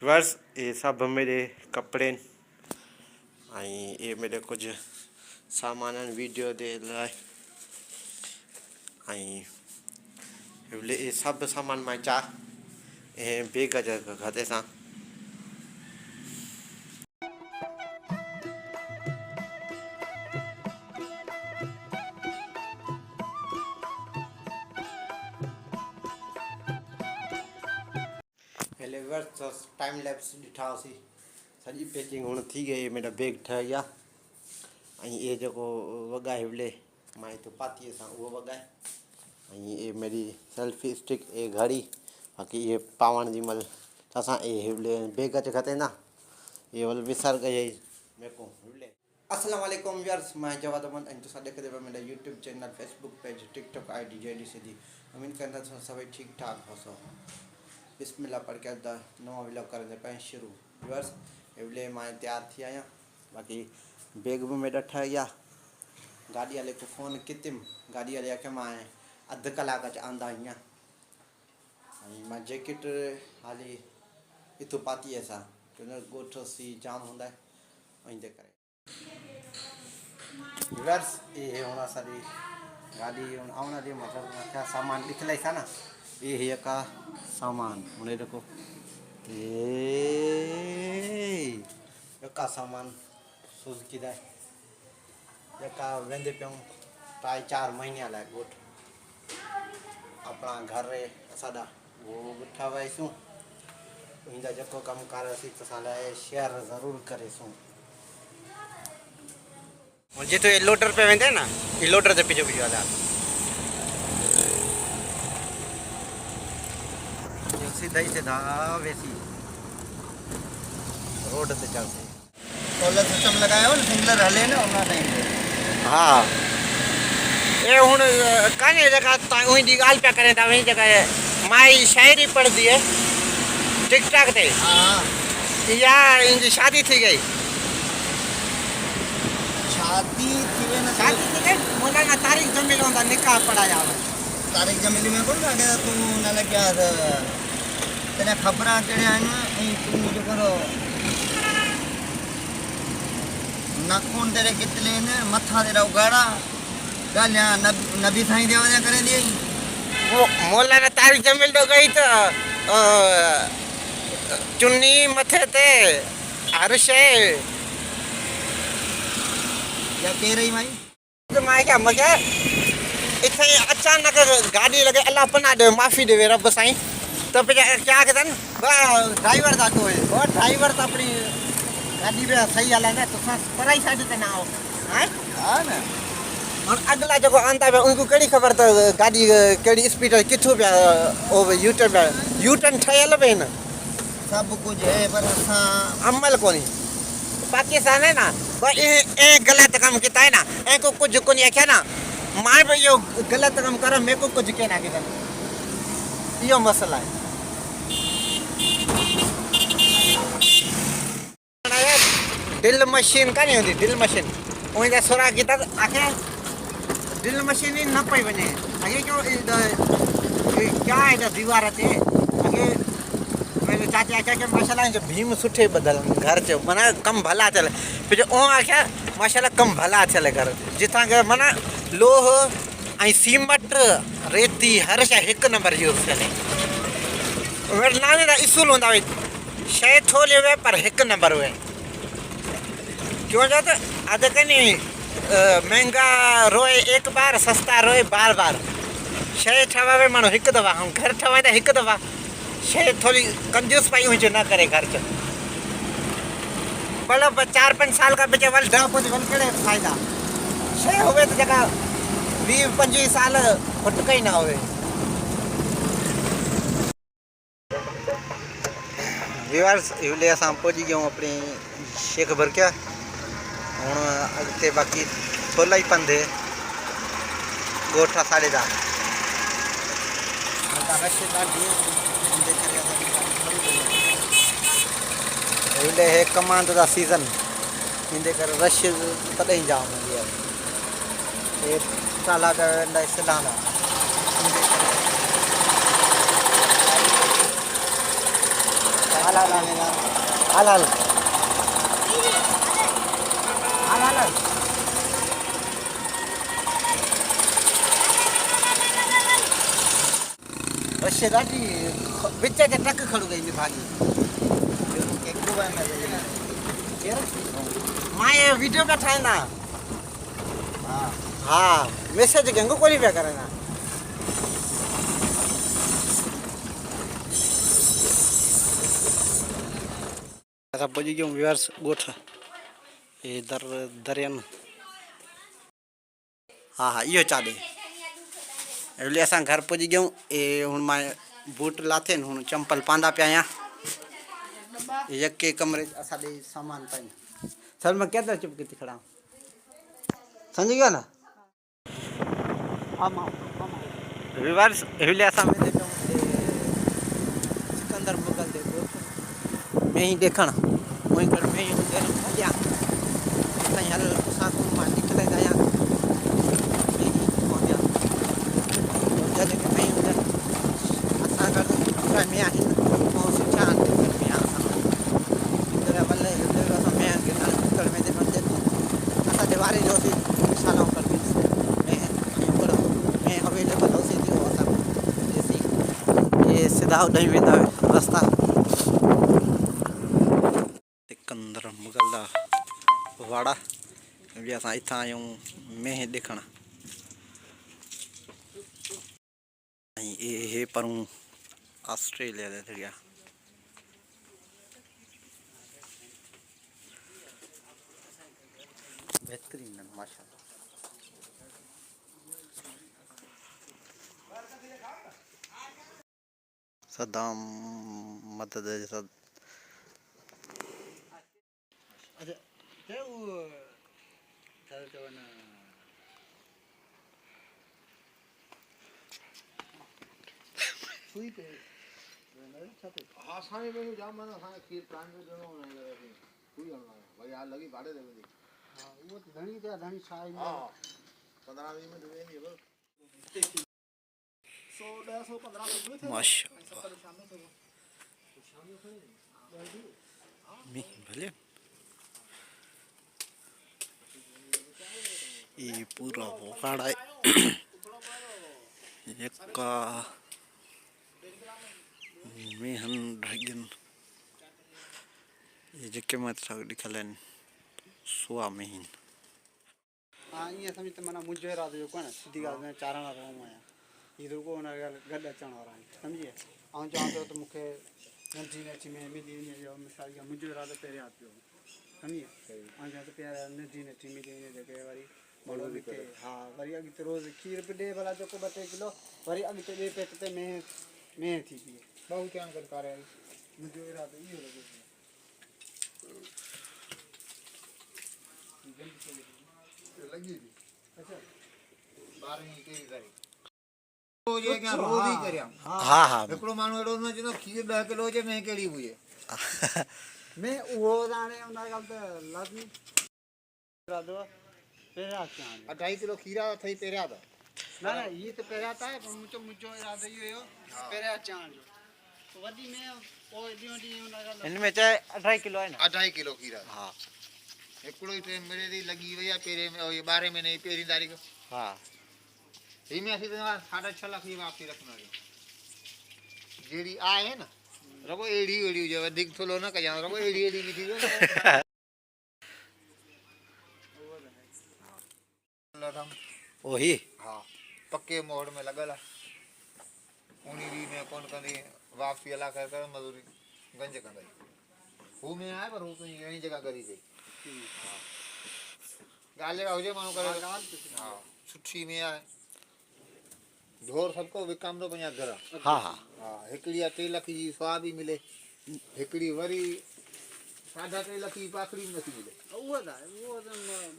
बस ये सब मेरे कपड़े ये मेरे कुछ सामान वीडियो दे लाए ये सब सामान मैं चाह बेग खाते सा पहले वर्ष टाइम लैप्स दिखा सी सारी पैकिंग हुन थी गई मेरा बैग ठह गया ये जो वगाए बोले माई तो पाती सा वो वगाए ये मेरी सेल्फी स्टिक ये घड़ी बाकी ये पावण जी मल असा ये बोले बैग च खते ना ये बोले विसर गए मेरे को बोले अस्सलाम वालेकुम व्यूअर्स मैं जवाद अमन एंड तो देख दे मेरा YouTube channel Facebook page TikTok ID जेडी सीधी उम्मीद करना सब ठीक ठाक हो सो बिस्मिल्लाह पढ़ के नवा व्लॉग करने पे शुरू व्यूअर्स एवले मैं तैयार थी आया बाकी बैग भी मेरा ठह गया गाड़ी वाले को फोन कितिम गाड़ी वाले आके मैं अध कलाक आंदा अँ मैं जैकेट हाली इतु पाती है सा गोठ सी जाम होंगे वहीं करे व्यूअर्स ये होना सारी गाड़ी आना दी मतलब क्या सामान निकले सा ना ये है का सामान उन्हें देखो ये का सामान सुजुकी दा ये का वेंदे पे 3-4 महीने लाए गोठ अपना घर रे सादा वो गुठा वैसू इंदा जको कम कर सी तो साला शेयर जरूर करे सू जे तो ये लोडर पे वेंदे ना ये लोडर जे पीछे पीछे आजा सीधा ही सीधा वैसी रोड से चलते सोलर सिस्टम लगाया हो ना सिंगलर हले ना उतना टाइम हाँ ये हुन काने जगह वही दी गाल पे करे ता वही जगह माई शायरी पढ़ दी है टिकटॉक ते हां या इनकी शादी थी गई शादी थी ना शादी थी गई मोला ना तारीख जमील होंदा निकाह पढ़ाया तारीख जमील में कोन लगे तू ना लग्या तेरे खबर तू जो करो नखून तेरे कितने ने मथा तेरा उगाड़ा गालियां नबी साईं देवा करे दी वो मौलाना तारीख जमील तो गई तो चुन्नी मथे ते हर शे या कह रही माई तो माई क्या मगे इथे अचानक गाड़ी लगे अल्लाह पना दे माफी दे रब साईं तो क्या कहते हैं ड्राइवर था कोई और ड्राइवर तो अपनी गाड़ी में सही हल ना तो पराई साइड से ना हो हाँ ना और अगला जो आंदा है उनको कड़ी खबर तो गाड़ी कड़ी स्पीड किथों पे यूटर्न ठयल पे ना सब कुछ है पर अमल को नहीं पाकिस्तान है ना ए गलत काम किया है ना ए को कुछ को नहीं क्या ना मार पे यो गलत काम करो मेरे को कुछ कहना कि यो मसला है ड्रिल मशीन का नहीं होती ड्रिल मशीन वहीं जा सोरा की तक आखे ड्रिल मशीन ही न पाई बने आगे क्यों क्या है इधर दीवार आते आगे मेरे चाचा आखे के माशाल्लाह जो भीम सुठे बदल घर जो मना कम भला चले फिर जो ओ आखे माशाल्लाह कम भला चले घर जितना के मना लोह आई सीमेंट रेती हर शय एक नंबर यूज चले मेरे नाने दा इसूल होंदा वे शय थोले वे पर एक नंबर वे क्यों जाते अद कनी महंगा रोए एक बार सस्ता रोए बार बार शय ठवावे मानो एक दवा हम घर ठवाए तो एक दवा शय थोड़ी कंजूस पाई हुई जो ना करे खर्च मतलब 4-5 साल का बच्चे वाल ड्रॉप हो वल केड़े फायदा शय होवे तो जगह 20-25 साल फटका ही ना होवे व्यूअर्स इवले असां पहुंची गए अपनी शेख भरकिया हूँ अगते बाकी थोला ही पंधे गोठा साढ़े दा इवले है कमांड दा सीजन इंदे कर रश तदे जाम है ये साला का इस्लाम हाल बस ॾाढी विच ते ट्रक खड़ो गई में भागी मां ये वीडियो का ठाहींदा हाँ मैसेज गंगू कोली पिया करना असां पुॼी वियूं व्यूअर्स ॻोठ हे दरियन हाँ हाँ इहो चाॾे एवले असां घर पुॼी वियूं ए हुन मां बूट लाथे हुन चंपल पांदा पिया आहियां यके कमरे असां ॾे सामान ताईं सर मैं क्या चुप की खड़ा समझ गया ना व्यूअर्स एवले असां में सिकंदर मुगल दे ॻोठ में ही देखण वहीं कर में ही हलिया ताईं हल असां को मां निकले गया में आहिनि ऐं शिक्षा में असांजे वारे जो सालों कर में अवेलेबल हो थी ये सीधा उॾाई वेंदा रस्ता सिकंदर मुगल वाड़ा बि असां हितां आहियूं मेंह ॾिसण ऐं हे परूं ऑस्ट्रेलिया दे दरिया बेहतरीन माशाल्लाह सदाम मदद सब अच्छा क्या वो चल चवना सुई पे हाँ साईं में जाम माना हाँ खीर प्राण में दोनों होने लगा थी कोई हलना भाई यार लगी बाड़े दे बंदी हाँ वो धनी था धनी साईं हाँ 15-20 मिनट हुए नहीं बस 100-115 मिनट माशाल्लाह भले ये पूरा वाड़ा है यक्का मेहन ड्रैगन ये जके मत लिखल है सुआ मेहन हाँ ये समझ तो मना मुझे रात जो कौन सीधी गाल में चारण रहा हूँ मैं इधर को ना गड्ढा अचण वारा समझिए आऊं चाहतो तो मुखे नची में मिली ने जो मिसाल या मुझे रात पे याद पियो समझिए आऊं चाहतो प्यार नची मिली ने जके वारी बड़ो बिते हाँ वरी अॻिते रोज़ खीर पे दे भला जो को 2 किलो वरी अॻिते ॿिए पेट ते में थी पी बहु क्या कर करे मुझे रात इहो लगी थी अच्छा 12वीं के करी रोज क्या रोज ही करया हां हां एकड़ो मानो एड़ो न जो खीर 10 किलो जे में केड़ी हुई मैं वो जाने उना गल ते लाजमी रादो पेरा चान 2.5 किलो खीरा थई पेरा था ना ना ये तो पेरा था मुचो इरादो ही हो पेरा चान जो तो वदी में ओ डी उना गल इनमें चाहे 2.5 किलो है ना 2.5 किलो खीरा हां एकड़ो ही ट्रेन मेरे दी लगी वया पेरे में ये 12 में नहीं पेरी तारीख हां ही में असी 6.5 लाख की वापसी रखना है जेडी आए ना रगो एड़ी जो अधिक थोलो ना कया रगो एड़ी की थी ओही हां पक्के मोड़ में लगल उनी भी में कौन कंदी वापसी अला कर मजदूरी गंज कंदा हु में आए पर हु तो यही जगह करी गई हां गाल जगह हो जे मानो करे हां सुठी में आए ढोर सबको विकाम दो पया घर हां हां हां एकड़ी 3 लाख की स्वा भी मिले एकड़ी वरी 3.5 लाख की पाखड़ी में नहीं मिले वो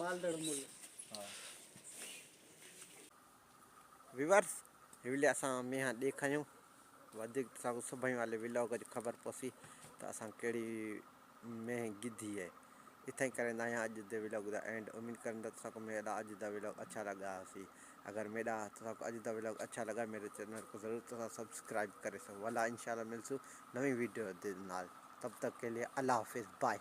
मालदड़ मूल हां विवर्स विले असां में हां देखायूं वधिक सभई वाले व्लॉग जी ख़बर पसी तो असां केड़ी में गिधी है इतना ही करेंदा आहियां अॼु दे व्लॉग दा एंड उम्मीद करंदा तो मेरा अॼु दा व्लॉग अच्छा लगा सी अगर मेरा तो अॼु दा व्लॉग अच्छा लगा मेरे चैनल को ज़रूर तो सब्सक्राइब करे सो वाला इंशाल्लाह मिलसू नवी वीडियो दे नाल तब तक के लिए अल्लाह हाफिज़, बाय।